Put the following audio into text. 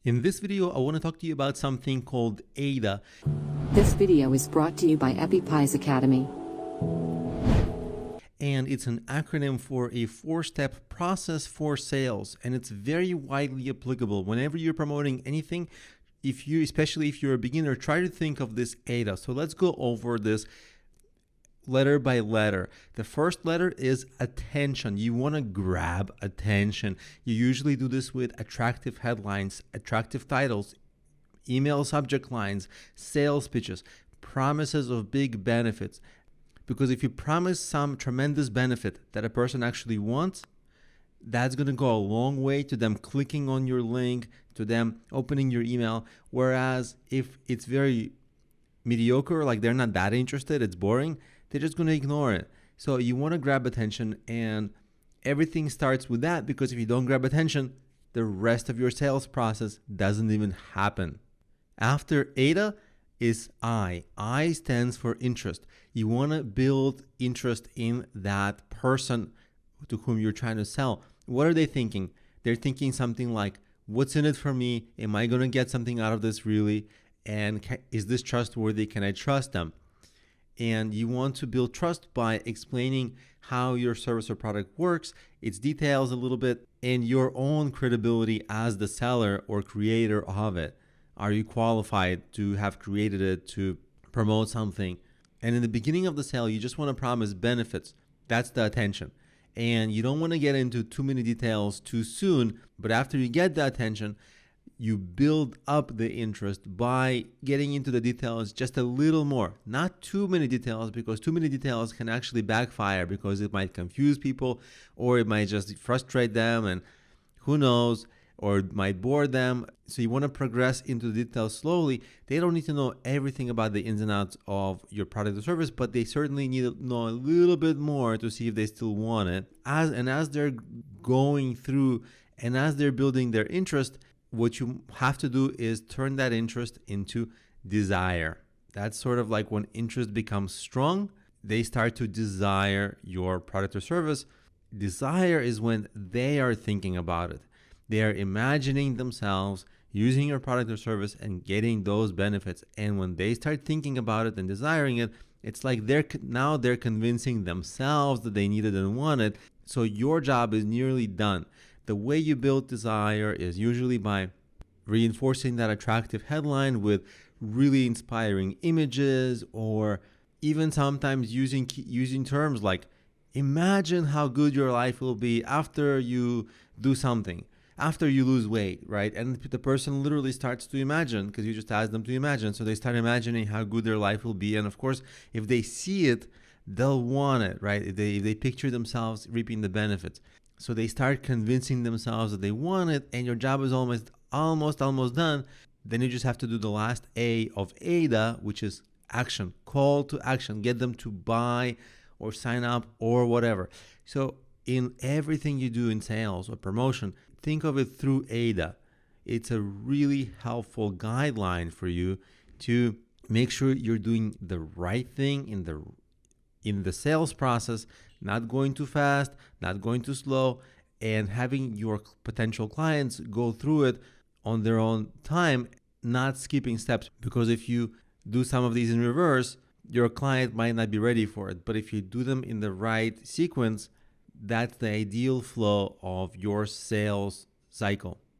In this video, I want to talk to you about something called ADA. This video is brought to you by EpiPies Academy. And it's an acronym for a 4-step process for sales. And it's very widely applicable. Whenever you're promoting anything, especially if you're a beginner, try to think of this ADA. So let's go over this letter by letter. The first letter is attention. You want to grab attention. You usually do this with attractive headlines, attractive titles, email subject lines, sales pitches, promises of big benefits. Because if you promise some tremendous benefit that a person actually wants, that's going to go a long way to them clicking on your link, to them opening your email. Whereas if it's very mediocre, like they're not that interested, it's boring, they're just going to ignore it. So you want to grab attention, and everything starts with that, because if you don't grab attention, the rest of your sales process doesn't even happen. After ADA is I. I stands for interest. You want to build interest in that person to whom you're trying to sell. What are they thinking? They're thinking something like, what's in it for me? Am I going to get something out of this really? And is this trustworthy? Can I trust them? And you want to build trust by explaining how your service or product works, its details a little bit, and your own credibility as the seller or creator of it. Are you qualified to have created it, to promote something? And in the beginning of the sale, you just want to promise benefits. That's the attention. And you don't want to get into too many details too soon, but after you get the attention, you build up the interest by getting into the details just a little more. Not too many details, because too many details can actually backfire, because it might confuse people, or it might just frustrate them, and who knows, or it might bore them. So you want to progress into the details slowly. They don't need to know everything about the ins and outs of your product or service, but they certainly need to know a little bit more to see if they still want it. As they're going through and as they're building their interest, what you have to do is turn that interest into desire. That's sort of like when interest becomes strong, they start to desire your product or service. Desire is when they are thinking about it. They are imagining themselves using your product or service and getting those benefits. And when they start thinking about it and desiring it, it's like they're convincing themselves that they need it and want it. So your job is nearly done. The way you build desire is usually by reinforcing that attractive headline with really inspiring images, or even sometimes using terms like, imagine how good your life will be after you do something, after you lose weight, right? And the person literally starts to imagine, because you just ask them to imagine. So they start imagining how good their life will be. And of course, if they see it, they'll want it, right? If they picture themselves reaping the benefits. So they start convincing themselves that they want it, and your job is almost done. Then you just have to do the last A of ADA, which is action, call to action, get them to buy or sign up or whatever. So in everything you do in sales or promotion, think of it through ADA. It's a really helpful guideline for you to make sure you're doing the right thing in the sales process, not going too fast, not going too slow, and having your potential clients go through it on their own time, not skipping steps. Because if you do some of these in reverse, your client might not be ready for it. But if you do them in the right sequence, that's the ideal flow of your sales cycle.